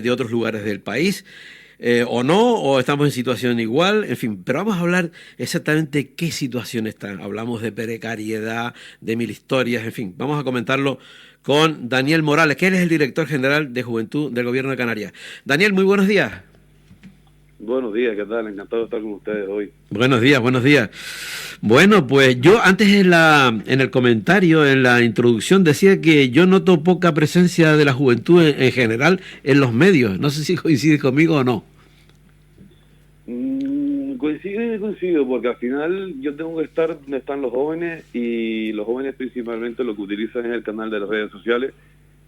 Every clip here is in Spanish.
de otros lugares del país, o no, o estamos en situación igual, en fin, pero vamos a hablar exactamente qué situación están. Hablamos de precariedad, de mil historias, en fin, vamos a comentarlo con Daniel Morales, que él es el director general de Juventud del Gobierno de Canarias. Daniel, muy buenos días. Buenos días, ¿qué tal? Encantado de estar con ustedes hoy. Buenos días, buenos días. Bueno, pues yo antes en el comentario, en la introducción, decía que yo noto poca presencia de la juventud en general en los medios. No sé si coincide conmigo o no. Coincido, porque al final yo tengo que estar donde están los jóvenes, y los jóvenes principalmente lo que utilizan es el canal de las redes sociales,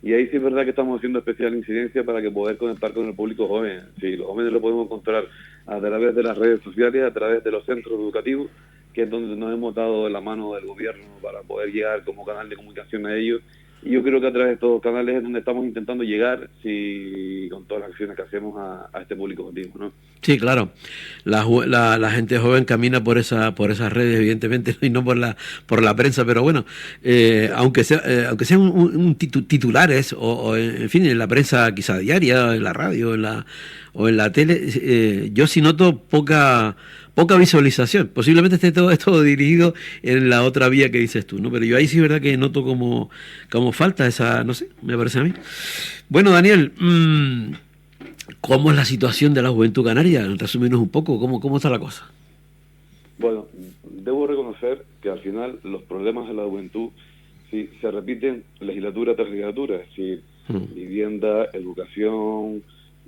y ahí sí es verdad que estamos haciendo especial incidencia para que poder conectar con el público joven. Sí, los jóvenes lo podemos encontrar a través de las redes sociales, a través de los centros educativos, que es donde nos hemos dado la mano del gobierno para poder llegar como canal de comunicación a ellos. Y yo creo que a través de estos canales es donde estamos intentando llegar, sí, con todas las acciones que hacemos a este público objetivo, ¿no? Sí, claro. La gente joven camina por por esas redes, evidentemente, y no por la prensa, pero bueno, aunque sean titulares o, en fin, en la prensa quizá diaria, en la radio, o en la tele, yo sí noto poca visualización. Posiblemente esté todo dirigido en la otra vía que dices tú, ¿no? Pero yo ahí sí es verdad que noto como falta esa, no sé, me parece a mí. Bueno, Daniel, ¿cómo es la situación de la juventud canaria? Resúmenos un poco, ¿cómo está la cosa? Bueno, debo reconocer que al final los problemas de la juventud sí se repiten legislatura tras legislatura, es decir, vivienda, educación,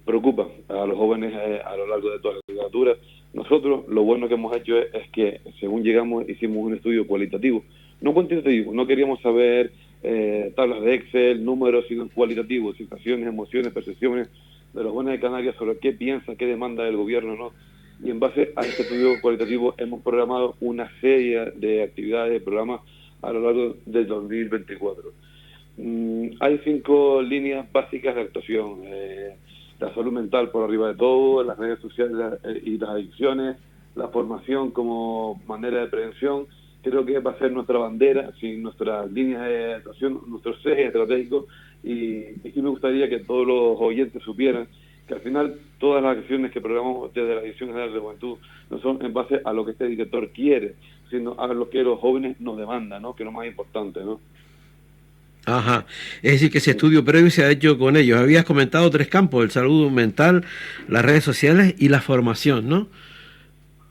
preocupan a los jóvenes a lo largo de toda la legislatura. Nosotros lo bueno que hemos hecho es que, según llegamos, hicimos un estudio cualitativo, no cuantitativo, no queríamos saber tablas de Excel, números, sino cualitativos, sensaciones, emociones, percepciones de los jóvenes de Canarias sobre qué piensa, qué demanda el gobierno, ¿no? Y en base a este estudio cualitativo hemos programado una serie de actividades, de programas a lo largo del 2024. Hay 5 líneas básicas de actuación. La salud mental por arriba de todo, las redes sociales y las adicciones, la formación como manera de prevención. Creo que va a ser nuestra bandera, nuestras líneas de actuación, nuestros ejes estratégicos, y sí me gustaría que todos los oyentes supieran que al final todas las acciones que programamos desde la Dirección General de Juventud no son en base a lo que este director quiere, sino a lo que los jóvenes nos demandan, ¿no? Que es lo más importante, ¿no? Ajá, es decir, que ese estudio previo se ha hecho con ellos. Habías comentado 3 campos: el salud mental, las redes sociales y la formación, ¿no?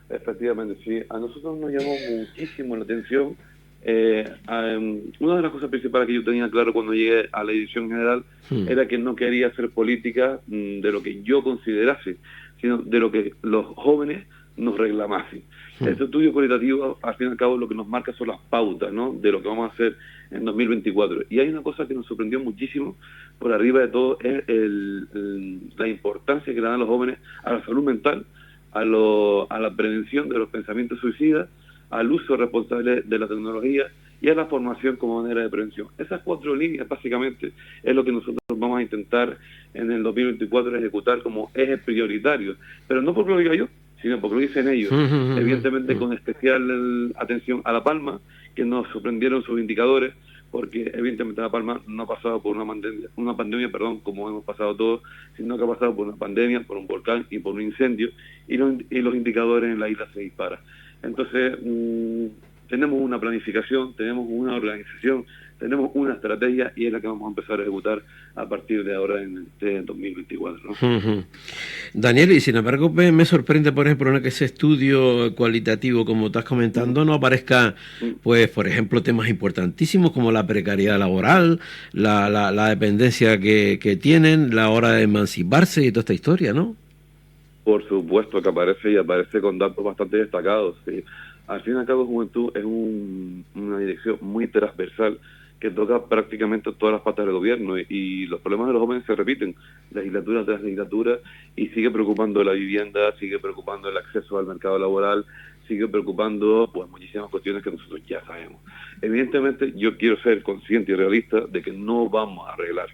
Efectivamente, sí. A nosotros nos llamó muchísimo la atención. Una de las cosas principales que yo tenía claro cuando llegué a la Dirección General era que no quería hacer política de lo que yo considerase, sino de lo que los jóvenes nos reclamasen. Este estudio cualitativo, al fin y al cabo, lo que nos marca son las pautas, ¿no?, de lo que vamos a hacer en 2024. Y hay una cosa que nos sorprendió muchísimo, por arriba de todo, es la importancia que le dan los jóvenes a la salud mental, a la prevención de los pensamientos suicidas, al uso responsable de la tecnología y a la formación como manera de prevención. Esas 4 líneas básicamente es lo que nosotros vamos a intentar en el 2024 ejecutar como ejes prioritarios, pero no porque lo diga yo, sino porque lo dicen ellos, evidentemente con especial atención a La Palma, que nos sorprendieron sus indicadores, porque evidentemente La Palma no ha pasado por una pandemia, como hemos pasado todos, sino que ha pasado por una pandemia, por un volcán y por un incendio, y los indicadores en la isla se disparan. Entonces, tenemos una planificación, tenemos una organización, tenemos una estrategia, y es la que vamos a empezar a ejecutar a partir de ahora en este 2024, ¿no? Daniel, y sin embargo me sorprende, por ejemplo, ¿no?, que ese estudio cualitativo, como estás comentando, no aparezca, pues, por ejemplo, temas importantísimos como la precariedad laboral, la dependencia que tienen, la hora de emanciparse y toda esta historia, ¿no? Por supuesto que aparece, y aparece con datos bastante destacados, ¿sí? Al fin y al cabo, Juventud es una dirección muy transversal que toca prácticamente todas las patas del gobierno, y los problemas de los jóvenes se repiten legislatura tras legislatura, y sigue preocupando la vivienda, sigue preocupando el acceso al mercado laboral, sigue preocupando pues muchísimas cuestiones que nosotros ya sabemos. Evidentemente yo quiero ser consciente y realista de que no vamos a arreglar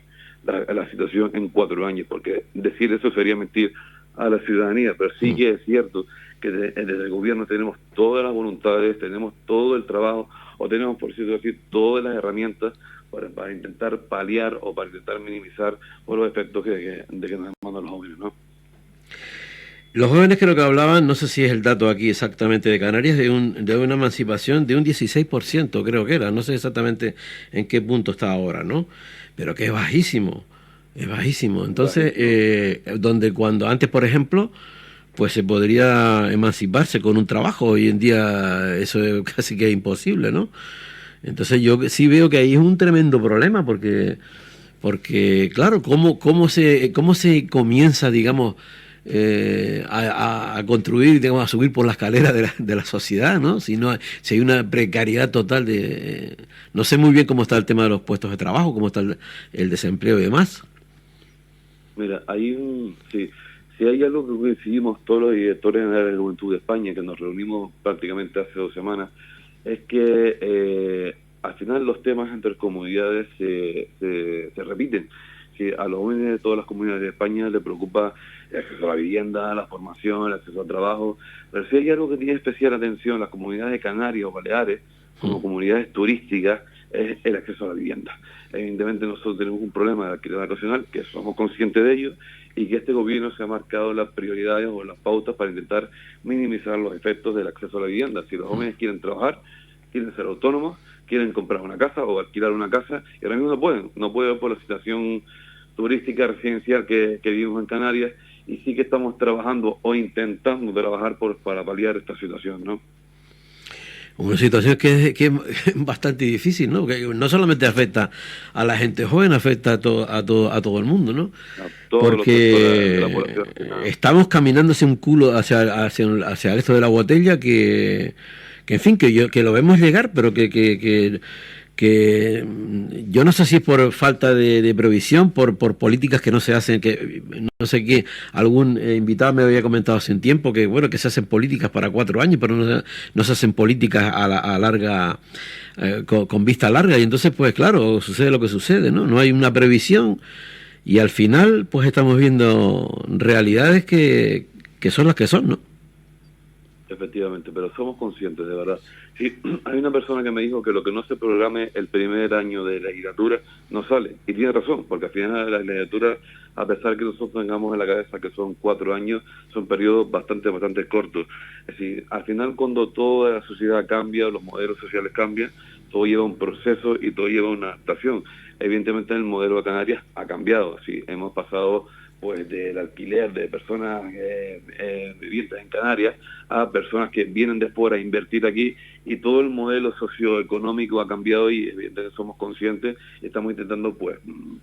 la situación en 4 años, porque decir eso sería mentir a la ciudadanía, pero sí que es cierto que desde el gobierno tenemos todas las voluntades, tenemos todo el trabajo, o tenemos, por cierto decir, todas las herramientas para intentar paliar o para intentar minimizar por los efectos de que nos demandan los jóvenes, ¿no? Los jóvenes creo que hablaban, no sé si es el dato aquí exactamente de Canarias, de una emancipación de un 16%, creo que era, no sé exactamente en qué punto está ahora, ¿no? Pero que es bajísimo, es bajísimo. Entonces, donde cuando antes, por ejemplo, pues se podría emanciparse con un trabajo, hoy en día eso es casi que imposible, ¿no? Entonces yo sí veo que ahí es un tremendo problema, porque claro, cómo se comienza, digamos, a construir, digamos, a subir por la escalera de la sociedad, ¿no? Si hay una precariedad total no sé muy bien cómo está el tema de los puestos de trabajo, cómo está el desempleo y demás. Mira, si hay algo que coincidimos todos los directores generales de Juventud de España, que nos reunimos prácticamente hace 2 semanas, es que al final los temas entre comunidades se repiten. Si a los jóvenes de todas las comunidades de España les preocupa el acceso a la vivienda, la formación, el acceso al trabajo, pero si hay algo que tiene especial atención las comunidades de Canarias o Baleares, como comunidades turísticas, es el acceso a la vivienda. Evidentemente nosotros tenemos un problema de alquiler vacacional, que somos conscientes de ello, y que este gobierno se ha marcado las prioridades o las pautas para intentar minimizar los efectos del acceso a la vivienda. Si los jóvenes quieren trabajar, quieren ser autónomos, quieren comprar una casa o alquilar una casa, y ahora mismo no pueden por la situación turística residencial que vivimos en Canarias, y sí que estamos trabajando o intentando trabajar para paliar esta situación, ¿no? Una situación que es bastante difícil, ¿no? Que no solamente afecta a la gente joven, afecta a todo el mundo, ¿no? Porque la población. Estamos caminando hacia un culo, hacia esto de la botella en fin, que lo vemos llegar, pero que yo no sé si es por falta de previsión, por políticas que no se hacen, que no sé qué, algún invitado me había comentado hace un tiempo que bueno, que se hacen políticas para 4 años, pero no se hacen políticas a larga, con vista larga, y entonces pues claro, sucede lo que sucede, ¿no? No hay una previsión, y al final pues estamos viendo realidades que son las que son, ¿no? Efectivamente, pero somos conscientes, de verdad. Sí, hay una persona que me dijo que lo que no se programe el primer año de legislatura no sale, y tiene razón, porque al final de la legislatura, a pesar que nosotros tengamos en la cabeza que son 4 años, son periodos bastante cortos. Es decir, al final cuando toda la sociedad cambia, los modelos sociales cambian, todo lleva un proceso y todo lleva una adaptación. Evidentemente el modelo de Canarias ha cambiado, sí, hemos pasado pues del alquiler de personas vivientes en Canarias a personas que vienen de fuera a invertir aquí, y todo el modelo socioeconómico ha cambiado, y evidentemente somos conscientes y estamos intentando pues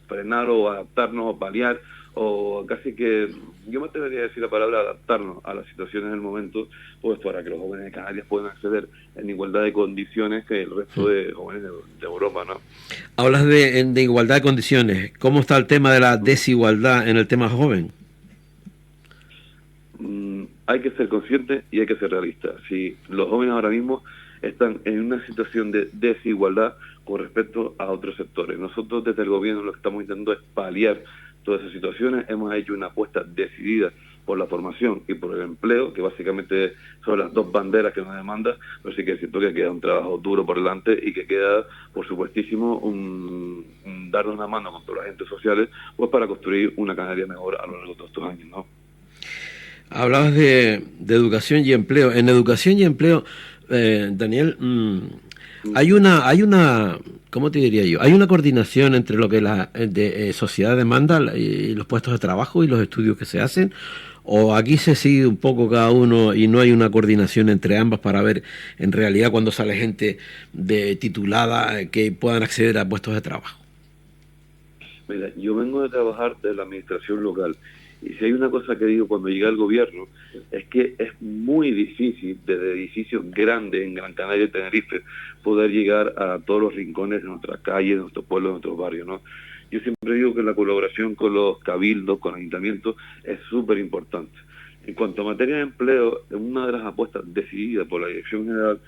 frenar o adaptarnos o paliar, o casi que, yo me atrevería a decir la palabra adaptarnos a las situaciones del momento, pues para que los jóvenes de Canarias puedan acceder en igualdad de condiciones que el resto de jóvenes de Europa, ¿no? Hablas de igualdad de condiciones. ¿Cómo está el tema de la desigualdad en el tema joven? Hay que ser conscientes y hay que ser realistas. Si los jóvenes ahora mismo están en una situación de desigualdad con respecto a otros sectores. Nosotros desde el gobierno lo que estamos intentando es paliar todas esas situaciones. Hemos hecho una apuesta decidida por la formación y por el empleo, que básicamente son las 2 banderas que nos demandan, pero sí que siento que queda un trabajo duro por delante, y que queda, por supuestísimo, darle una mano con todos los agentes sociales, pues para construir una Canaria mejor a lo largo de todos estos años, ¿no? Hablabas de educación y empleo. En educación y empleo, Daniel, hay una, ¿cómo te diría yo? Hay una coordinación entre lo que la sociedad demanda y los puestos de trabajo y los estudios que se hacen, o aquí se sigue un poco cada uno y no hay una coordinación entre ambas para ver en realidad cuando sale gente titulada que puedan acceder a puestos de trabajo. Mira, yo vengo de trabajar de la administración local, y si hay una cosa que digo cuando llegué al gobierno, es que es muy difícil desde edificios grandes en Gran Canaria y Tenerife poder llegar a todos los rincones de nuestras calles, de nuestros pueblos, de nuestros barrios, ¿no? Yo siempre digo que la colaboración con los cabildos, con los ayuntamientos, es súper importante. En cuanto a materia de empleo, una de las apuestas decididas por la Dirección General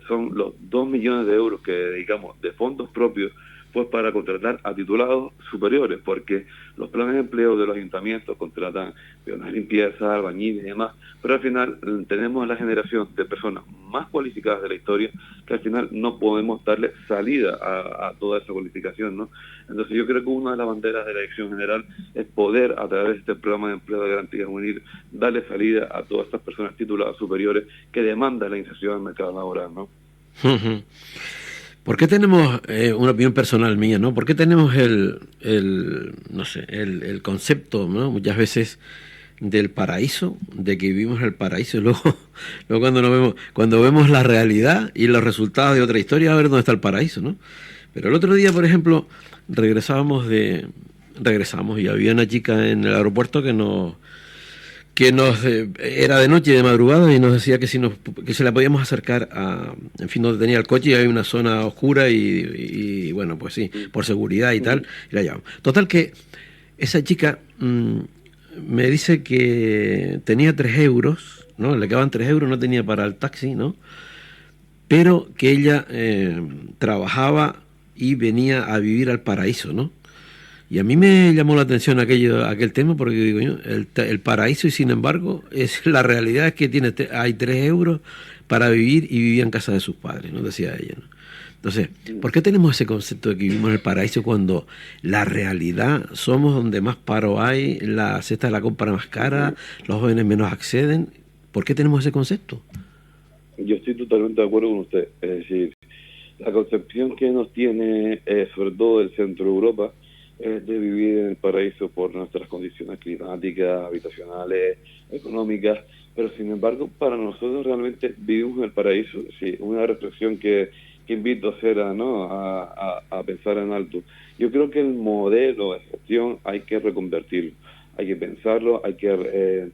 son los 2 millones de euros que dedicamos de fondos propios pues para contratar a titulados superiores, porque los planes de empleo de los ayuntamientos contratan peones de limpieza, albañiles y demás, pero al final tenemos la generación de personas más cualificadas de la historia que al final no podemos darle salida a toda esa cualificación, ¿no? Entonces yo creo que una de las banderas de la Dirección General es poder, a través de este programa de empleo de garantía juvenil, darle salida a todas estas personas tituladas superiores que demandan la inserción al mercado laboral, ¿no? ¿Por qué tenemos, una opinión personal mía, ¿no? ¿Por qué tenemos no sé, el concepto, ¿no? Muchas veces del paraíso, de que vivimos en el paraíso, y luego cuando vemos la realidad y los resultados de otra historia, a ver dónde está el paraíso, ¿no? Pero el otro día, por ejemplo, regresamos y había una chica en el aeropuerto que nos era de noche y de madrugada y nos decía que se la podíamos acercar en fin, donde tenía el coche y hay una zona oscura y bueno, pues sí, por seguridad y tal, y la llamamos. Total que esa chica me dice que tenía 3 euros, ¿no? Le quedaban 3 euros, no tenía para el taxi, ¿no? Pero que ella trabajaba y venía a vivir al paraíso, ¿no? Y a mí me llamó la atención aquel tema, porque digo yo, el paraíso, y sin embargo, la realidad es que hay 3 euros para vivir y vivía en casa de sus padres, ¿no? Decía ella, ¿no? Entonces, ¿por qué tenemos ese concepto de que vivimos en el paraíso cuando la realidad somos donde más paro hay, la cesta de la compra más cara, los jóvenes menos acceden? ¿Por qué tenemos ese concepto? Yo estoy totalmente de acuerdo con usted. Es decir, la concepción que nos tiene, sobre todo el centro de Europa, es de vivir en el paraíso por nuestras condiciones climáticas, habitacionales, económicas, pero sin embargo para nosotros realmente vivimos en el paraíso. Sí, una reflexión que invito a hacer, a pensar en alto. Yo creo que el modelo de gestión hay que reconvertirlo, hay que pensarlo, hay que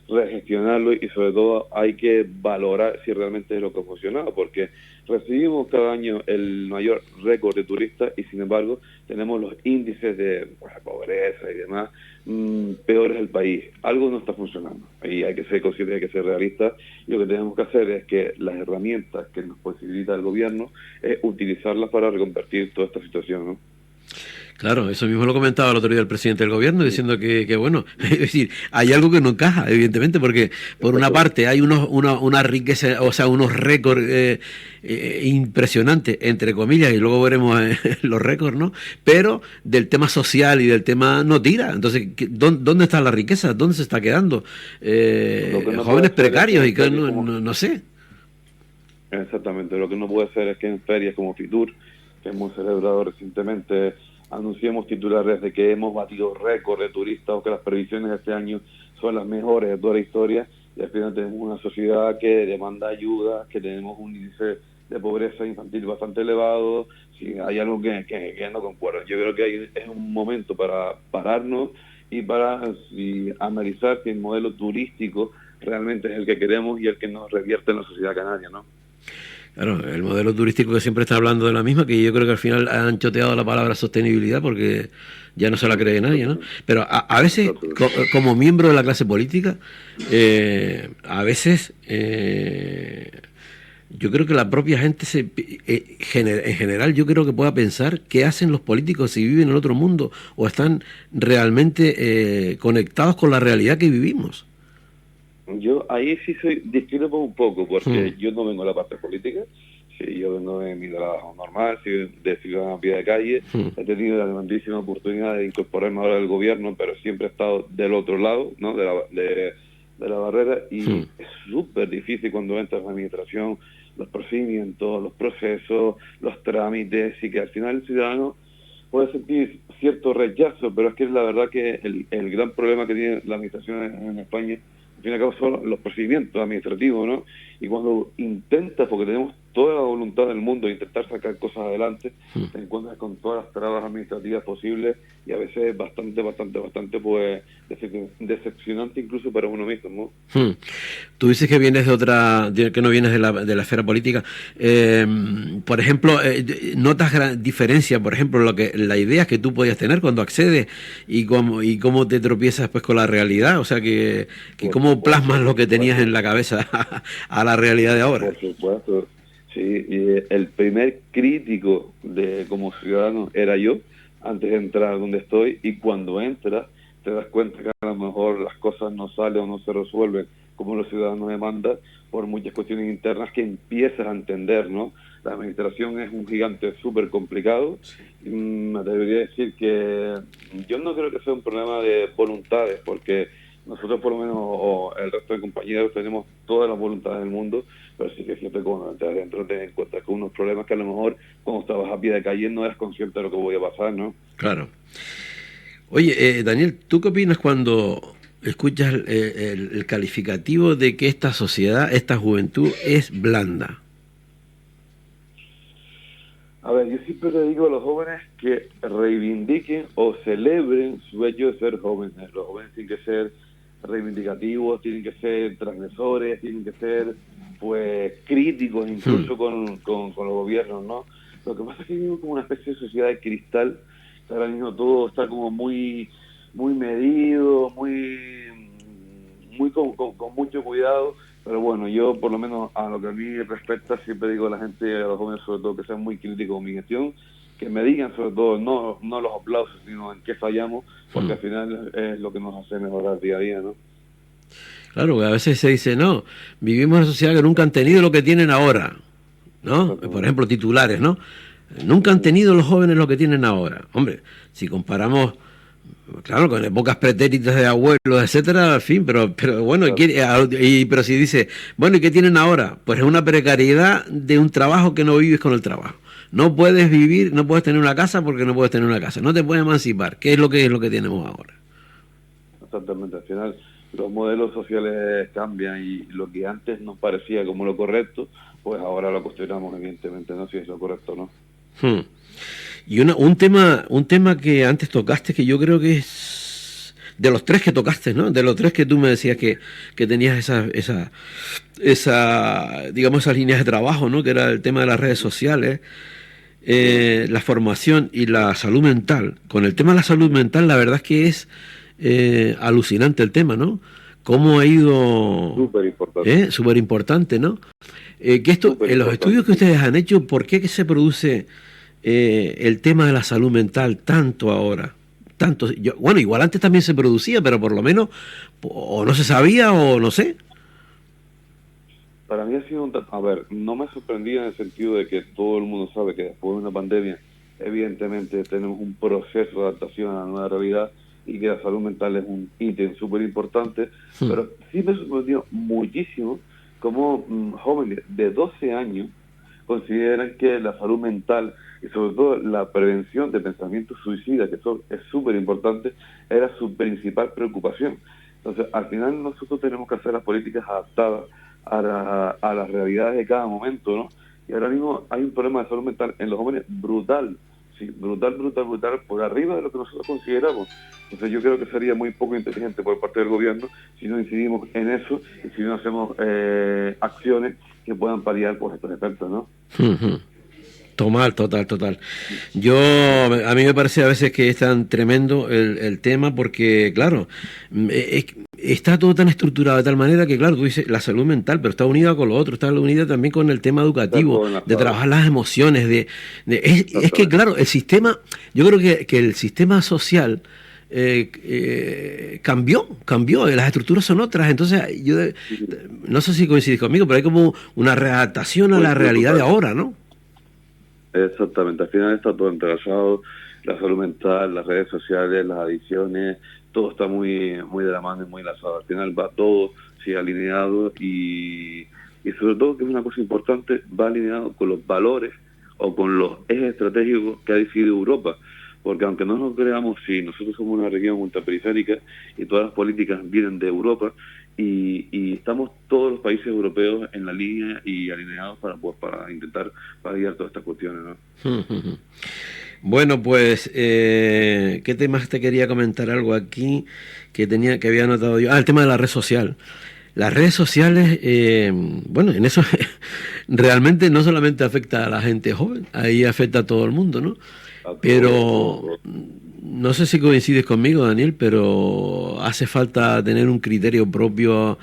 regestionarlo y sobre todo hay que valorar si realmente es lo que ha funcionado, porque recibimos cada año el mayor récord de turistas y sin embargo tenemos los índices de pobreza y demás peores del país. Algo no está funcionando y hay que ser consciente, hay que ser realistas, y lo que tenemos que hacer es que las herramientas que nos posibilita el gobierno es utilizarlas para reconvertir toda esta situación, ¿no? Claro, eso mismo lo comentaba el otro día el presidente del gobierno, diciendo que bueno, es decir, hay algo que no encaja, evidentemente, porque por una parte hay una riqueza, o sea, unos récords impresionantes, entre comillas, y luego veremos los récords, ¿no? Pero del tema social y del tema no tira. Entonces, ¿dónde está la riqueza? ¿Dónde se está quedando? Jóvenes precarios y que no sé. Exactamente, lo que no puede ser es que en ferias como Fitur, que hemos celebrado recientemente, anunciamos titulares de que hemos batido récord de turistas o que las previsiones de este año son las mejores de toda la historia, y al final tenemos una sociedad que demanda ayuda, que tenemos un índice de pobreza infantil bastante elevado. Sí, hay algo que no concuerda. Yo creo que es un momento para pararnos y para analizar si el modelo turístico realmente es el que queremos y el que nos revierte en la sociedad canaria, ¿no? Claro, el modelo turístico que siempre está hablando de la misma, que yo creo que al final han choteado la palabra sostenibilidad porque ya no se la cree nadie, ¿no? Pero a veces, como miembro de la clase política, a veces yo creo que la propia gente en general yo creo que pueda pensar qué hacen los políticos si viven en otro mundo o están realmente conectados con la realidad que vivimos. Yo ahí sí discrepo un poco, porque yo no vengo de la parte política, sí, yo vengo de mi trabajo normal, soy de ciudadano a pie de calle, he tenido la grandísima oportunidad de incorporarme ahora al gobierno, pero siempre he estado del otro lado, ¿no? de la barrera, y es súper difícil cuando entras en la administración, los procedimientos, los procesos, los trámites, y que al final el ciudadano puede sentir cierto rechazo, pero es que es la verdad que el gran problema que tiene la administración en España, al fin y al cabo, son los procedimientos administrativos, ¿no? Y cuando intentas, porque tenemos toda la voluntad del mundo de intentar sacar cosas adelante, te encuentras con todas las trabas administrativas posibles y a veces bastante, pues, decepcionante incluso para uno mismo, ¿no? Tú dices que vienes que no vienes de la esfera política. Por ejemplo, ¿notas gran diferencia, por ejemplo, la idea que tú podías tener cuando accedes y cómo te tropiezas después con la realidad? O sea, que cómo plasmas lo que tenías en la cabeza a la realidad de ahora. Por supuesto. Sí, y el primer crítico de como ciudadano era yo antes de entrar donde estoy, y cuando entras te das cuenta que a lo mejor las cosas no salen o no se resuelven como los ciudadanos demandan por muchas cuestiones internas que empiezas a entender, ¿no? La administración es un gigante súper complicado. Me atrevería a decir que yo no creo que sea un problema de voluntades, porque nosotros por lo menos, o el resto de compañeros, tenemos todas las voluntades del mundo, pero sí que siempre cuando entras adentro te encuentras con unos problemas que a lo mejor cuando estabas a pie de calle no eras consciente de lo que podía pasar, ¿no? Claro. Oye, Daniel, ¿tú qué opinas cuando escuchas el calificativo de que esta sociedad, esta juventud es blanda? A ver, yo siempre le digo a los jóvenes que reivindiquen o celebren su hecho de ser jóvenes. Los jóvenes tienen que ser reivindicativos, tienen que ser transgresores, tienen que ser, pues, críticos incluso con los gobiernos, ¿no? Lo que pasa es que vivimos como una especie de sociedad de cristal, que ahora mismo todo está como muy medido, muy con mucho cuidado. Pero bueno, yo por lo menos a lo que a mí respecta siempre digo a la gente, a los jóvenes sobre todo, que sean muy críticos con mi gestión, que me digan sobre todo, no los aplausos, sino en qué fallamos, porque al final es lo que nos hace mejorar día a día, ¿no? Claro, a veces se dice, no, vivimos en una sociedad que nunca han tenido lo que tienen ahora, ¿no? Por ejemplo, titulares, ¿no? Nunca han tenido los jóvenes lo que tienen ahora. Hombre, si comparamos, claro, con épocas pretéritas de abuelos, etcétera, en fin, pero bueno, Claro. pero si dice, bueno, ¿y qué tienen ahora? Pues es una precariedad de un trabajo que no vives con el trabajo. No puedes vivir, no puedes tener una casa porque no puedes tener una casa. No te puedes emancipar. ¿Qué es lo que tenemos ahora? Exactamente, al final los modelos sociales cambian y lo que antes nos parecía como lo correcto, pues ahora lo cuestionamos evidentemente, ¿no? Si es lo correcto o no. Hmm. Y un tema que antes tocaste, que yo creo que es de los tres que tocaste, ¿no? De los tres que tú me decías que tenías digamos, esas líneas de trabajo, ¿no? Que era el tema de las redes sociales, la formación y la salud mental. Con el tema de la salud mental, la verdad es que es alucinante el tema, ¿no? Cómo ha ido... Súper importante. Súper importante, ¿no? Que esto, Súper en los estudios importante, que sí. ustedes han hecho, ¿por qué que se produce el tema de la salud mental tanto ahora? Tanto, bueno, igual antes también se producía, pero por lo menos o no se sabía o no sé. Para mí ha sido a ver, no me sorprendía en el sentido de que todo el mundo sabe que después de una pandemia, evidentemente tenemos un proceso de adaptación a la nueva realidad y que la salud mental es un ítem súper importante, pero sí me sorprendió muchísimo cómo jóvenes de 12 años consideran que la salud mental y sobre todo la prevención de pensamientos suicidas, que eso es súper importante, era su principal preocupación. Entonces, al final nosotros tenemos que hacer las políticas adaptadas a las realidades de cada momento, ¿no? Y ahora mismo hay un problema de salud mental en los jóvenes brutal, sí, brutal, por arriba de lo que nosotros consideramos. Entonces yo creo que sería muy poco inteligente por parte del gobierno si no incidimos en eso y si no hacemos acciones que puedan paliar por estos efectos, ¿no? Total. A mí me parece a veces que es tan tremendo el tema porque, claro, está todo tan estructurado de tal manera que, claro, tú dices la salud mental, pero está unida con lo otro, está unida también con el tema Está educativo, todo de enlazado. trabajar las emociones, es que, Exactamente. claro, el sistema, yo creo que el sistema social cambió, las estructuras son otras, entonces no sé si coincides conmigo, pero hay como una readaptación a la Coincido realidad de total. ahora, ¿no? Exactamente, al final está todo entrelazado, la salud mental, las redes sociales, las adicciones, todo está muy de la mano y muy enlazado. Al final va todo, sí, alineado y sobre todo, que es una cosa importante, va alineado con los valores o con los ejes estratégicos que ha decidido Europa. Porque aunque no nos creamos, sí, nosotros somos una región ultraperiférica y todas las políticas vienen de Europa y estamos todos los países europeos en la línea y alineados para intentar paliar todas estas cuestiones, ¿no? Bueno, pues, ¿qué temas te quería comentar? Algo aquí que había anotado yo. Ah, el tema de la red social. Las redes sociales, bueno, en eso realmente no solamente afecta a la gente joven, ahí afecta a todo el mundo, ¿no? A Pero todo. no sé si coincides conmigo, Daniel, pero hace falta tener un criterio propio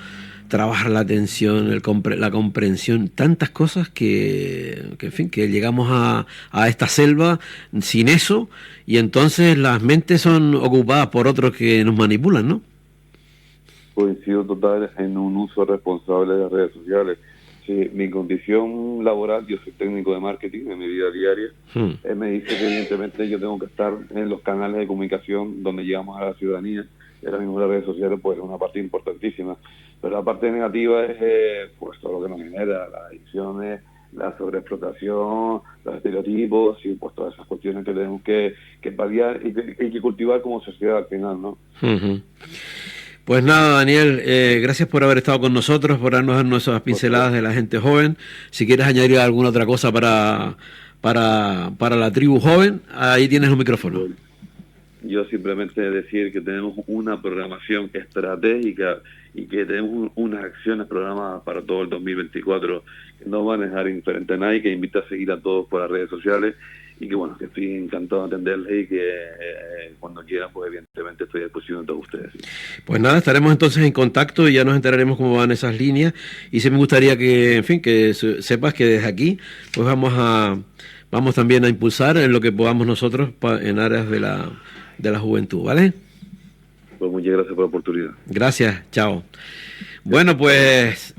trabajar la atención, la comprensión, tantas cosas en fin, que llegamos a esta selva sin eso, y entonces las mentes son ocupadas por otros que nos manipulan, ¿no? Coincido total en un uso responsable de las redes sociales. Sí, mi condición laboral, yo soy técnico de marketing en mi vida diaria, me dice que evidentemente yo tengo que estar en los canales de comunicación donde llegamos a la ciudadanía, y ahora mismo las redes sociales pues es una parte importantísima, pero la parte negativa es pues todo lo que nos genera, las adicciones, la sobreexplotación, los estereotipos y pues todas esas cuestiones que tenemos que paliar y que cultivar como sociedad al final, ¿no? Pues nada, Daniel, gracias por haber estado con nosotros, por darnos nuestras pinceladas de la gente joven. Si quieres añadir alguna otra cosa para la tribu joven, ahí tienes el micrófono. Yo simplemente decir que tenemos una programación estratégica y que tenemos unas acciones programadas para todo el 2024 que no van a dejar indiferente a nadie, que invita a seguir a todos por las redes sociales y que bueno, que estoy encantado de atenderles y que cuando quieran, pues evidentemente estoy a disposición de todos ustedes. Pues nada, estaremos entonces en contacto y ya nos enteraremos cómo van esas líneas, y sí me gustaría que, en fin, que sepas que desde aquí pues vamos también a impulsar en lo que podamos nosotros en áreas de la juventud, ¿vale? Pues muchas gracias por la oportunidad. Gracias, chao. Bueno, pues